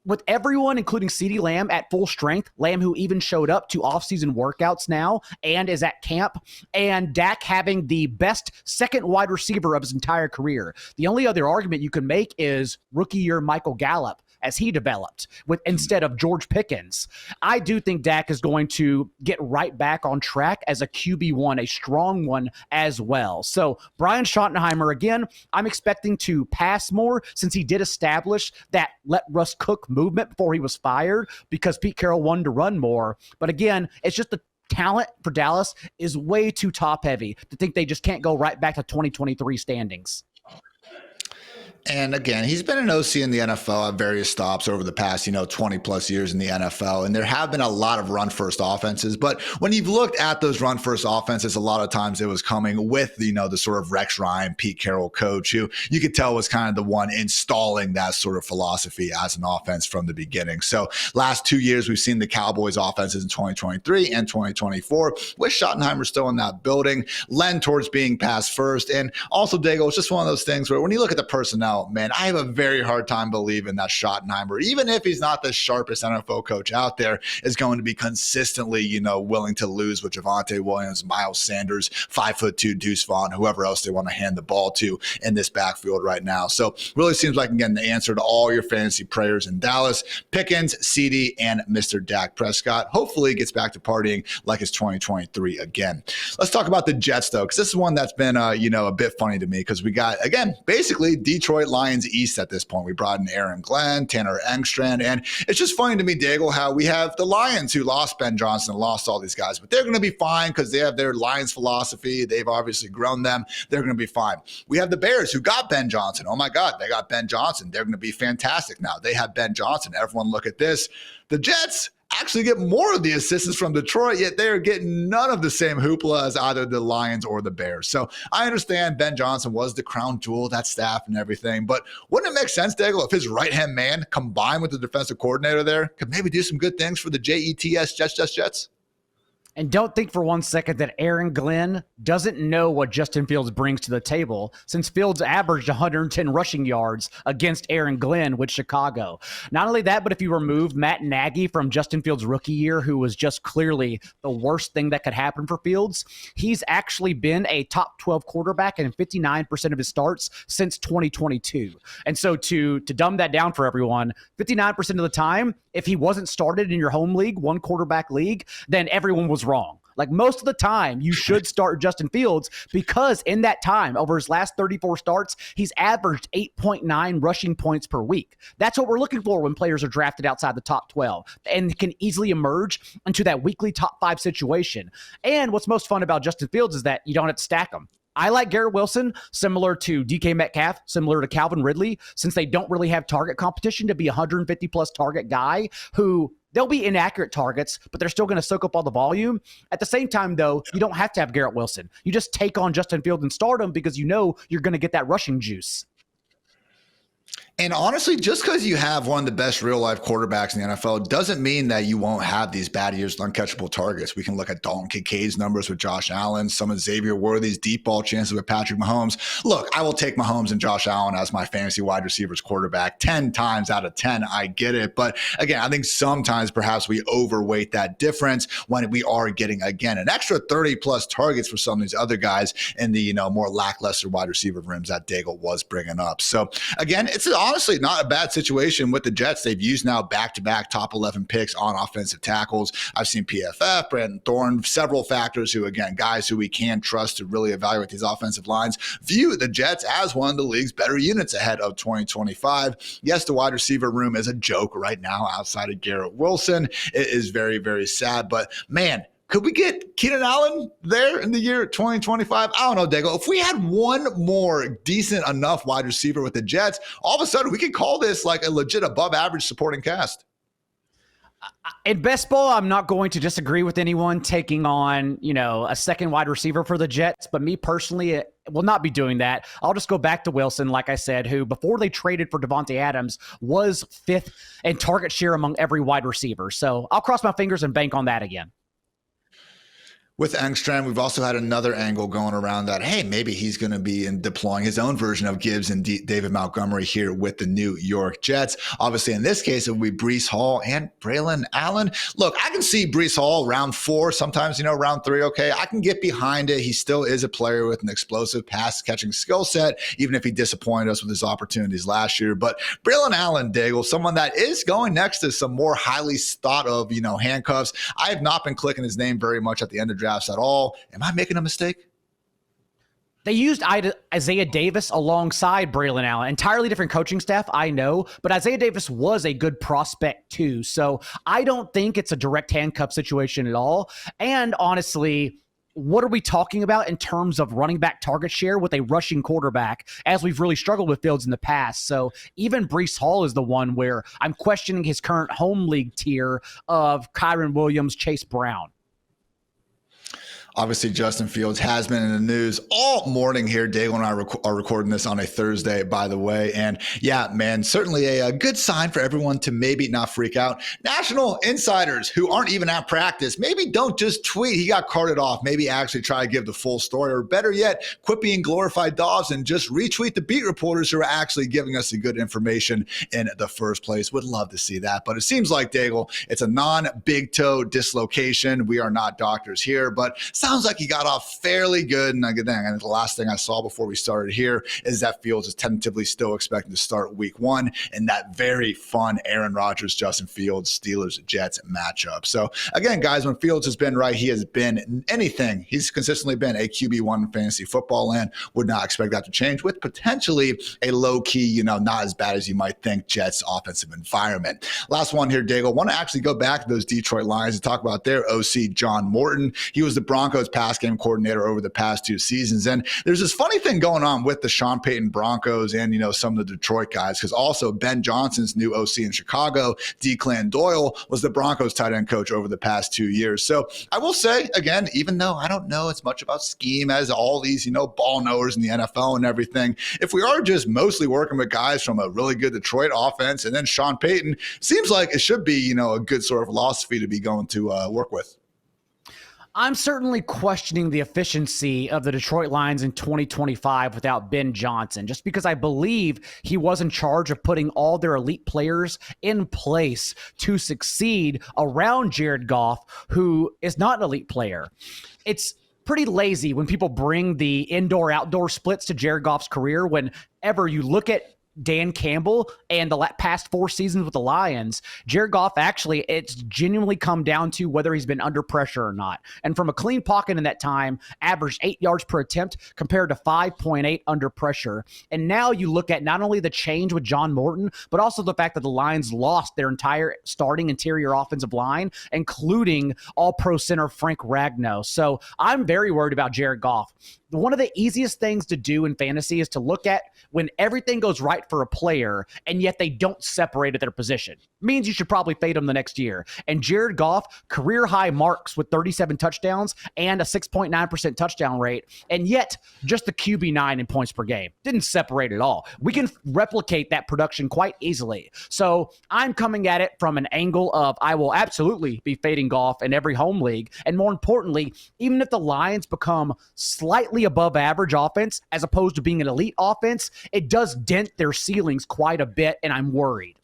With everyone, including CeeDee Lamb, at full strength, Lamb who even showed up to offseason workouts now and is at camp, and Dak having the best second wide receiver of his entire career. The only other argument you can make is rookie year Michael Gallup, as he developed instead of George Pickens. I do think Dak is going to get right back on track as a QB1, a strong one as well. So Brian Schottenheimer, again, I'm expecting to pass more since he did establish that let Russ cook movement before he was fired because Pete Carroll wanted to run more. But again, it's just the talent for Dallas is way too top heavy to think they just can't go right back to 2023 standings. And again, he's been an OC in the NFL at various stops over the past, 20 plus years in the NFL. And there have been a lot of run first offenses. But when you've looked at those run first offenses, a lot of times it was coming with, the sort of Rex Ryan, Pete Carroll coach who you could tell was kind of the one installing that sort of philosophy as an offense from the beginning. So last 2 years, we've seen the Cowboys offenses in 2023 and 2024 with Schottenheimer still in that building, lend towards being pass first. And also, Daigle, it's just one of those things where when you look at the personnel, man, I have a very hard time believing that Schottenheimer, even if he's not the sharpest NFL coach out there, is going to be consistently, willing to lose with Javonte Williams, Miles Sanders, 5'2" Deuce Vaughn, whoever else they want to hand the ball to in this backfield right now. So really seems like, again, the answer to all your fantasy prayers in Dallas: Pickens, CeeDee, and Mr. Dak Prescott. Hopefully gets back to partying like it's 2023 again. Let's talk about the Jets, though, because this is one that's been, a bit funny to me because we got, again, basically Detroit Lions East at this point. We brought in Aaron Glenn, Tanner Engstrand, and it's just funny to me, Daigle, how we have the Lions who lost Ben Johnson, lost all these guys, but they're going to be fine because they have their Lions philosophy. They've obviously grown them. They're going to be fine. We have the Bears who got Ben Johnson. Oh my God, they got Ben Johnson. They're going to be fantastic now. They have Ben Johnson. Everyone look at this. The Jets actually get more of the assistance from Detroit, yet they're getting none of the same hoopla as either the Lions or the Bears. So I understand Ben Johnson was the crown jewel, that staff and everything, but wouldn't it make sense, Daigle, if his right-hand man combined with the defensive coordinator there could maybe do some good things for the Jets, Jets? And don't think for one second that Aaron Glenn doesn't know what Justin Fields brings to the table, since Fields averaged 110 rushing yards against Aaron Glenn with Chicago. Not only that, but if you remove Matt Nagy from Justin Fields' rookie year, who was just clearly the worst thing that could happen for Fields, he's actually been a top 12 quarterback in 59% of his starts since 2022. And so to dumb that down for everyone, 59% of the time, if he wasn't started in your home league, one quarterback league, then everyone was wrong. Like most of the time, you should start Justin Fields because in that time, over his last 34 starts, he's averaged 8.9 rushing points per week. That's what we're looking for when players are drafted outside the top 12 and can easily emerge into that weekly top 5 situation. And what's most fun about Justin Fields is that you don't have to stack them. I like Garrett Wilson, similar to DK Metcalf, similar to Calvin Ridley, since they don't really have target competition, to be a 150-plus target guy who they'll be inaccurate targets, but they're still going to soak up all the volume. At the same time, though, you don't have to have Garrett Wilson. You just take on Justin Fields and start him because you know you're going to get that rushing juice. And honestly, just because you have one of the best real-life quarterbacks in the NFL doesn't mean that you won't have these bad years with uncatchable targets. We can look at Dalton Kincaid's numbers with Josh Allen, some of Xavier Worthy's deep ball chances with Patrick Mahomes. Look, I will take Mahomes and Josh Allen as my fantasy wide receivers quarterback 10 times out of 10. I get it. But again, I think sometimes perhaps we overweight that difference when we are getting, again, an extra 30-plus targets for some of these other guys in the more lackluster wide receiver rooms that Daigle was bringing up. So again, it's honestly not a bad situation with the Jets. They've used now back-to-back top 11 picks on offensive tackles. I've seen PFF, Brandon Thorne, several factors who, again, guys who we can trust to really evaluate these offensive lines, view the Jets as one of the league's better units ahead of 2025. Yes, the wide receiver room is a joke right now outside of Garrett Wilson. It is very, very sad, but man, Could we get Keenan Allen there in the year 2025? I don't know, Daigle. If we had one more decent enough wide receiver with the Jets, all of a sudden we could call this like a legit above average supporting cast. In best ball, I'm not going to disagree with anyone taking on, a second wide receiver for the Jets, but me personally, will not be doing that. I'll just go back to Wilson, like I said, who before they traded for Devontae Adams was 5th in target share among every wide receiver. So I'll cross my fingers and bank on that again. With Engstrom, we've also had another angle going around that, hey, maybe he's going to be deploying his own version of Gibbs and David Montgomery here with the New York Jets. Obviously, in this case, it would be Breece Hall and Braylon Allen. Look, I can see Breece Hall round 4, sometimes, round 3, okay. I can get behind it. He still is a player with an explosive pass-catching skill set, even if he disappointed us with his opportunities last year. But Braylon Allen, Daigle, someone that is going next to some more highly thought of, handcuffs. I have not been clicking his name very much at the end of drafts at all. Am I making a mistake? They used Isaiah Davis alongside Braylon Allen. Entirely different coaching staff, I know, but Isaiah Davis was a good prospect too. So I don't think it's a direct handcuff situation at all. And honestly, what are we talking about in terms of running back target share with a rushing quarterback, as we've really struggled with Fields in the past? So even Breece Hall is the one where I'm questioning his current home league tier of Kyren Williams, Chase Brown. Obviously, Justin Fields has been in the news all morning here. Daigle and I are recording this on a Thursday, by the way. And yeah, man, certainly a good sign for everyone to maybe not freak out. National insiders who aren't even at practice, maybe don't just tweet he got carted off. Maybe actually try to give the full story, or better yet, quit being glorified dogs and just retweet the beat reporters who are actually giving us the good information in the first place. Would love to see that. But it seems like, Daigle, it's a non-big toe dislocation. We are not doctors here, but sounds like he got off fairly good. And again, the last thing I saw before we started here is that Fields is tentatively still expecting to start week 1 in that very fun Aaron Rodgers, Justin Fields, Steelers, Jets matchup. So again, guys, when Fields has been right, he has been anything. He's consistently been a QB1 in fantasy football land. Would not expect that to change with potentially a low key, not as bad as you might think, Jets offensive environment. Last one here, Daigle. Want to actually go back to those Detroit Lions and talk about their OC, John Morton. He was the Broncos pass game coordinator over the past 2 seasons. And there's this funny thing going on with the Sean Payton Broncos and, some of the Detroit guys, because also Ben Johnson's new OC in Chicago, Declan Doyle, was the Broncos tight end coach over the past 2 years. So I will say, again, even though I don't know as much about scheme as all these, ball knowers in the NFL and everything, if we are just mostly working with guys from a really good Detroit offense and then Sean Payton, seems like it should be, a good sort of philosophy to be going to work with. I'm certainly questioning the efficiency of the Detroit Lions in 2025 without Ben Johnson, just because I believe he was in charge of putting all their elite players in place to succeed around Jared Goff, who is not an elite player. It's pretty lazy when people bring the indoor-outdoor splits to Jared Goff's career. Whenever you look at Dan Campbell and the past 4 seasons with the Lions, Jared Goff, actually, it's genuinely come down to whether he's been under pressure or not. And from a clean pocket in that time, averaged 8 yards per attempt compared to 5.8 under pressure. And now you look at not only the change with John Morton, but also the fact that the Lions lost their entire starting interior offensive line, including all-pro center Frank Ragnow. So I'm very worried about Jared Goff. One of the easiest things to do in fantasy is to look at when everything goes right for a player and yet they don't separate at their position. It means you should probably fade them the next year. And Jared Goff, career high marks with 37 touchdowns and a 6.9% touchdown rate, and yet just the QB9 in points per game. Didn't separate at all. We can replicate that production quite easily. So I'm coming at it from an angle of I will absolutely be fading Goff in every home league. And more importantly, even if the Lions become slightly above average offense as opposed to being an elite offense, it does dent their ceilings quite a bit, and I'm worried.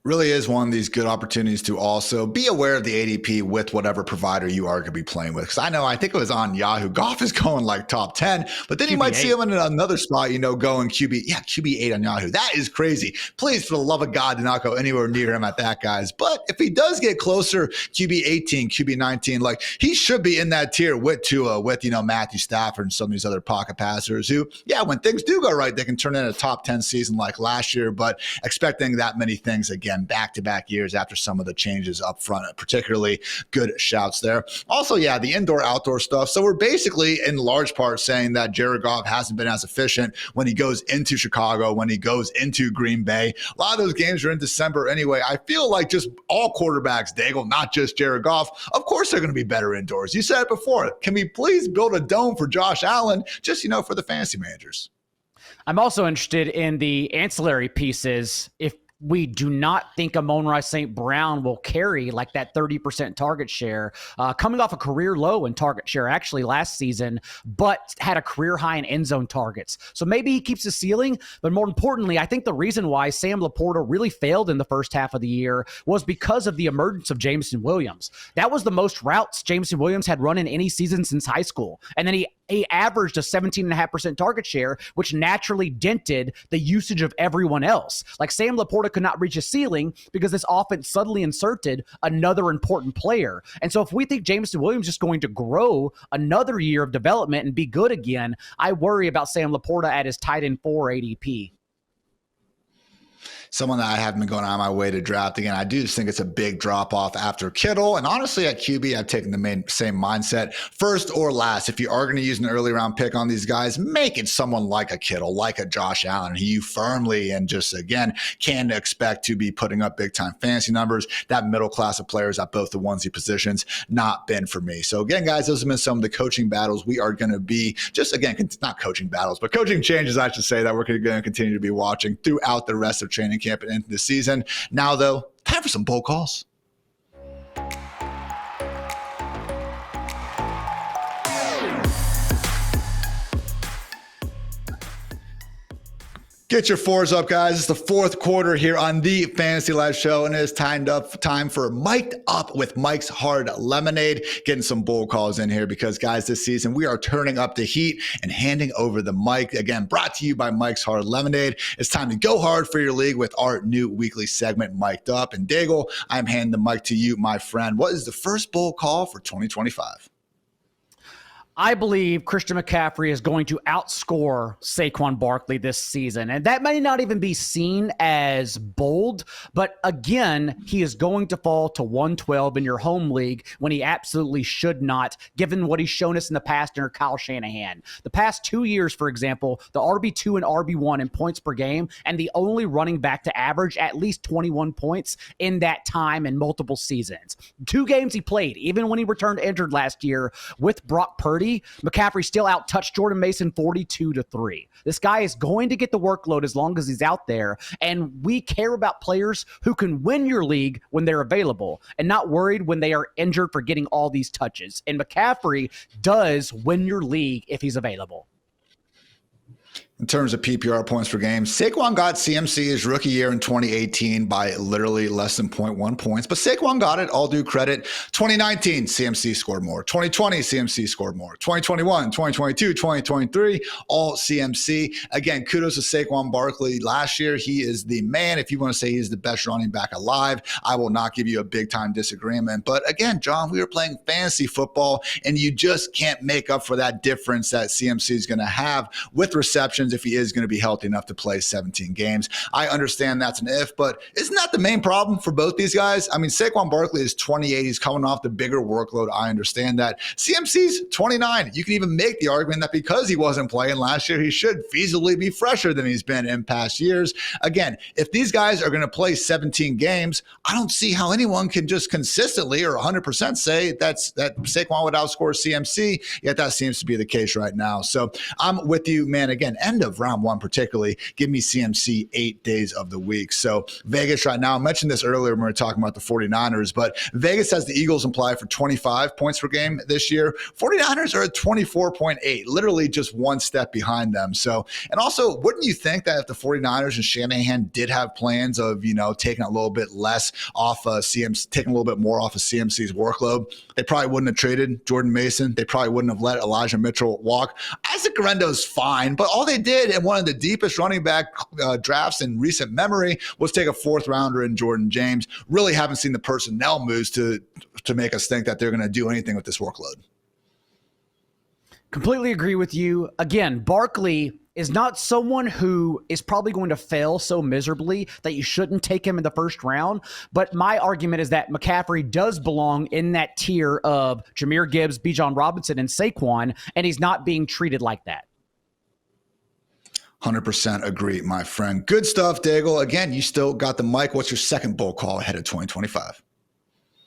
Really is one of these good opportunities to also be aware of the ADP with whatever provider you are going to be playing with. Because I think it was on Yahoo, Goff is going like top 10, but then you might see him in another spot, going QB8 on Yahoo. That is crazy. Please, for the love of God, do not go anywhere near him at that, guys. But if he does get closer, QB18, QB19, like he should be in that tier with Tua, with, Matthew Stafford and some of these other pocket passers who, when things do go right, they can turn in a top 10 season like last year, but expecting that many things again again, back-to-back years after some of the changes up front, particularly good shouts there. Also, yeah, the indoor-outdoor stuff. So we're basically in large part saying that Jared Goff hasn't been as efficient when he goes into Chicago, when he goes into Green Bay. A lot of those games are in December anyway. I feel like just all quarterbacks, Daigle, not just Jared Goff, of course they're going to be better indoors. You said it before. Can we please build a dome for Josh Allen, just, for the fantasy managers? I'm also interested in the ancillary pieces. If we do not think Amon-Ra St. Brown will carry like that 30% target share, coming off a career low in target share actually last season, but had a career high in end zone targets. So maybe he keeps his ceiling, but more importantly, I think the reason why Sam Laporta really failed in the first half of the year was because of the emergence of Jameson Williams. That was the most routes Jameson Williams had run in any season since high school. And then he averaged a 17.5% target share, which naturally dented the usage of everyone else. Like Sam Laporta could not reach a ceiling because this offense suddenly inserted another important player. And so if we think Jameson Williams is going to grow another year of development and be good again, I worry about Sam Laporta at his tight end 4 ADP. Someone that I haven't been going on my way to draft again. I do just think it's a big drop off after Kittle. And honestly, at QB, I've taken the same mindset. First or last, if you are going to use an early round pick on these guys, make it someone like a Kittle, like a Josh Allen, who you firmly and just again can expect to be putting up big time fantasy numbers. That middle class of players at both the onesie positions, not been for me. So again, guys, those have been some of the coaching battles we are going to be just again, not coaching battles, but coaching changes, I should say, that we're going to continue to be watching throughout the rest of training camp and into the season. Now, though, time for some bold calls. Get your fours up, guys. It's the fourth quarter here on the Fantasy Life Show, and it is time for Mic'd Up with Mike's Hard Lemonade. Getting some bold calls in here because, guys, this season we are turning up the heat and handing over the mic. Again, brought to you by Mike's Hard Lemonade. It's time to go hard for your league with our new weekly segment, Mic'd Up. And Daigle, I'm handing the mic to you, my friend. What is the first bold call for 2025? I believe Christian McCaffrey is going to outscore Saquon Barkley this season. And that may not even be seen as bold, but again, he is going to fall to 112 in your home league when he absolutely should not, given what he's shown us in the past under Kyle Shanahan. The past 2 years, for example, the RB2 and RB1 in points per game, and the only running back to average at least 21 points in that time in multiple seasons. 2 games he played, even when he returned injured last year with Brock Purdy, McCaffrey still out-touched Jordan Mason 42-3. This guy is going to get the workload as long as he's out there, and we care about players who can win your league when they're available and not worried when they are injured for getting all these touches. And McCaffrey does win your league if he's available. In terms of PPR points per game, Saquon got CMC his rookie year in 2018 by literally less than 0.1 points, but Saquon got it, all due credit. 2019, CMC scored more. 2020, CMC scored more. 2021, 2022, 2023, all CMC. Again, kudos to Saquon Barkley. Last year, he is the man. If you want to say he's the best running back alive, I will not give you a big time disagreement. But again, John, we were playing fantasy football, and you just can't make up for that difference that CMC is going to have with receptions if he is going to be healthy enough to play 17 games. I understand that's an if, but isn't that the main problem for both these guys? I mean, Saquon Barkley is 28. He's coming off the bigger workload. I understand that. CMC's 29. You can even make the argument that because he wasn't playing last year, he should feasibly be fresher than he's been in past years. Again, if these guys are going to play 17 games, I don't see how anyone can just consistently or 100% say that Saquon would outscore CMC, yet that seems to be the case right now. So I'm with you, man. Again, end of round one particularly, give me CMC 8 days of the week. So Vegas right now, I mentioned this earlier when we were talking about the 49ers, but Vegas has the Eagles implied for 25 points per game this year. 49ers are at 24.8, literally just one step behind them. So, and also, wouldn't you think that if the 49ers and Shanahan did have plans of, taking a little bit less off CMC, taking a little bit more off of CMC's workload, they probably wouldn't have traded Jordan Mason. They probably wouldn't have let Elijah Mitchell walk. Isaac Guerendo's fine, but all they did in one of the deepest running back drafts in recent memory was take a 4th rounder in Jordan James. Really haven't seen the personnel moves to make us think that they're going to do anything with this workload. Completely agree with you. Again, Barkley is not someone who is probably going to fail so miserably that you shouldn't take him in the first round. But my argument is that McCaffrey does belong in that tier of Jahmyr Gibbs, Bijan Robinson, and Saquon, and he's not being treated like that. 100% agree, my friend. Good stuff, Daigle. Again, you still got the mic. What's your second bold call ahead of 2025?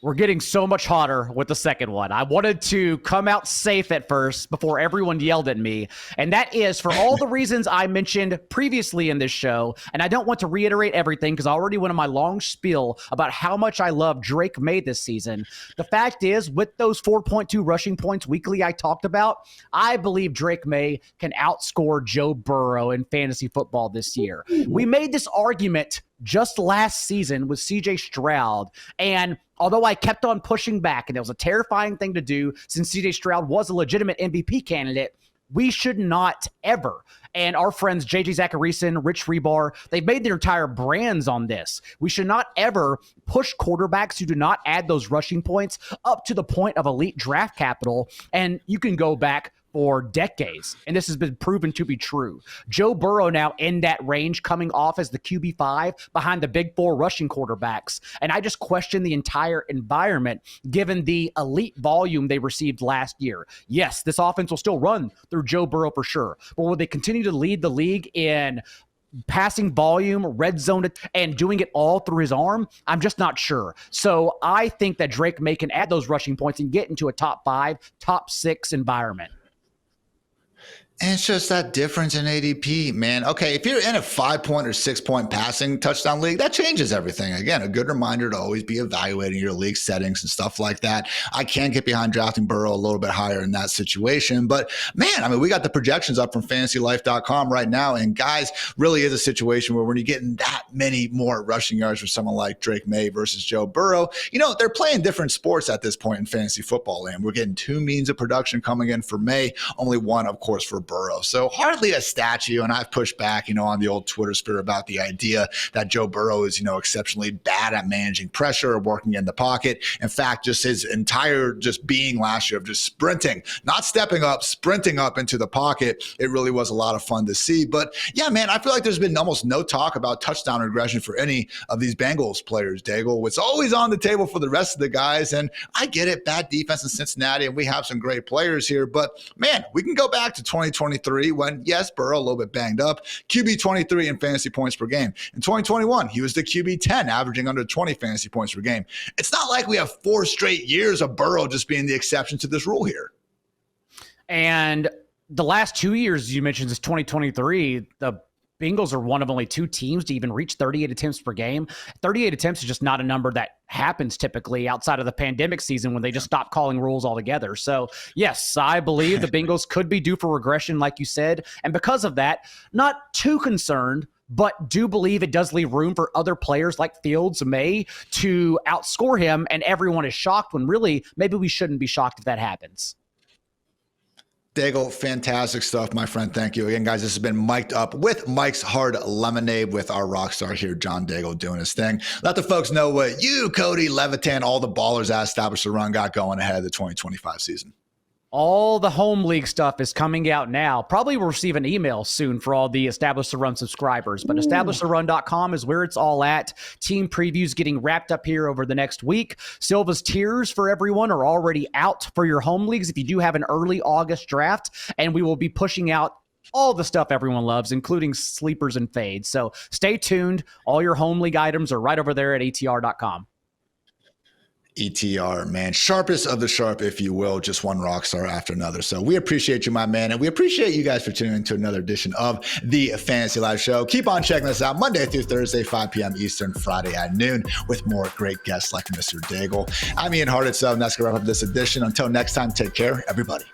We're getting so much hotter with the second one. I wanted to come out safe at first before everyone yelled at me. And that is for all the reasons I mentioned previously in this show. And I don't want to reiterate everything because I already went on my long spiel about how much I love Drake Maye this season. The fact is, with those 4.2 rushing points weekly I talked about, I believe Drake Maye can outscore Joe Burrow in fantasy football this year. We made this argument just last season with CJ Stroud. And although I kept on pushing back, and it was a terrifying thing to do since CJ Stroud was a legitimate MVP candidate, we should not ever. And our friends JJ Zacharyson, Rich Rebar, they've made their entire brands on this. We should not ever push quarterbacks who do not add those rushing points up to the point of elite draft capital. And you can go back for decades, and this has been proven to be true. Joe Burrow now in that range, coming off as the QB5 behind the big four rushing quarterbacks. And I just question the entire environment given the elite volume they received last year. Yes, this offense will still run through Joe Burrow for sure, but will they continue to lead the league in passing volume, red zone, and doing it all through his arm? I'm just not sure. So I think that Drake Maye can add those rushing points and get into a top 5, top 6 environment. And it's just that difference in ADP, man. Okay, if you're in a 5-point or 6-point passing touchdown league, that changes everything. Again, a good reminder to always be evaluating your league settings and stuff like that. I can get behind drafting Burrow a little bit higher in that situation. But man, I mean, we got the projections up from fantasylife.com right now. And guys, really is a situation where when you're getting that many more rushing yards for someone like Drake Maye versus Joe Burrow, you know, they're playing different sports at this point in fantasy football land. We're getting 2 means of production coming in for Maye, only one, of course, for Burrow. So hardly a statue. And I've pushed back, on the old Twitter sphere about the idea that Joe Burrow is, exceptionally bad at managing pressure or working in the pocket. In fact, just his entire being last year of just sprinting, not stepping up, sprinting up into the pocket. It really was a lot of fun to see. But yeah, man, I feel like there's been almost no talk about touchdown regression for any of these Bengals players, Daigle. It's always on the table for the rest of the guys. And I get it, bad defense in Cincinnati, and we have some great players here. But man, we can go back to 2023 when, yes, Burrow a little bit banged up, QB 23 in fantasy points per game. In 2021, he was the QB 10, averaging under 20 fantasy points per game. It's not like we have 4 straight years of Burrow just being the exception to this rule here. And the last 2 years you mentioned is 2023, the Bengals are one of only 2 teams to even reach 38 attempts per game. 38 attempts is just not a number that happens typically outside of the pandemic season when they just stop calling rules altogether. So yes, I believe the Bengals could be due for regression, like you said. And because of that, not too concerned, but do believe it does leave room for other players like Fields, Maye to outscore him. And everyone is shocked when really maybe we shouldn't be shocked if that happens. Daigle, fantastic stuff, my friend. Thank you. Again, guys, this has been Mic'd Up with Mike's Hard Lemonade with our rock star here, John Daigle, doing his thing. Let the folks know what you, Cody, Levitan, all the ballers at Establish the Run got going ahead of the 2025 season. All the home league stuff is coming out now. Probably will receive an email soon for all the Establish the Run subscribers, but establishtheRun.com is where it's all at. Team previews getting wrapped up here over the next week. Silva's tiers for everyone are already out for your home leagues if you do have an early August draft, and we will be pushing out all the stuff everyone loves, including sleepers and fades. So stay tuned. All your home league items are right over there at ATR.com. ETR, man, sharpest of the sharp, if you will, just one rock star after another. So we appreciate you, my man, and we appreciate you guys for tuning into another edition of the Fantasy Live Show. Keep on checking us out Monday through Thursday, 5 p.m. Eastern, Friday at noon, with more great guests like Mr. Daigle. I'm Ian Hartitz, and that's going to wrap up this edition. Until next time, take care, everybody.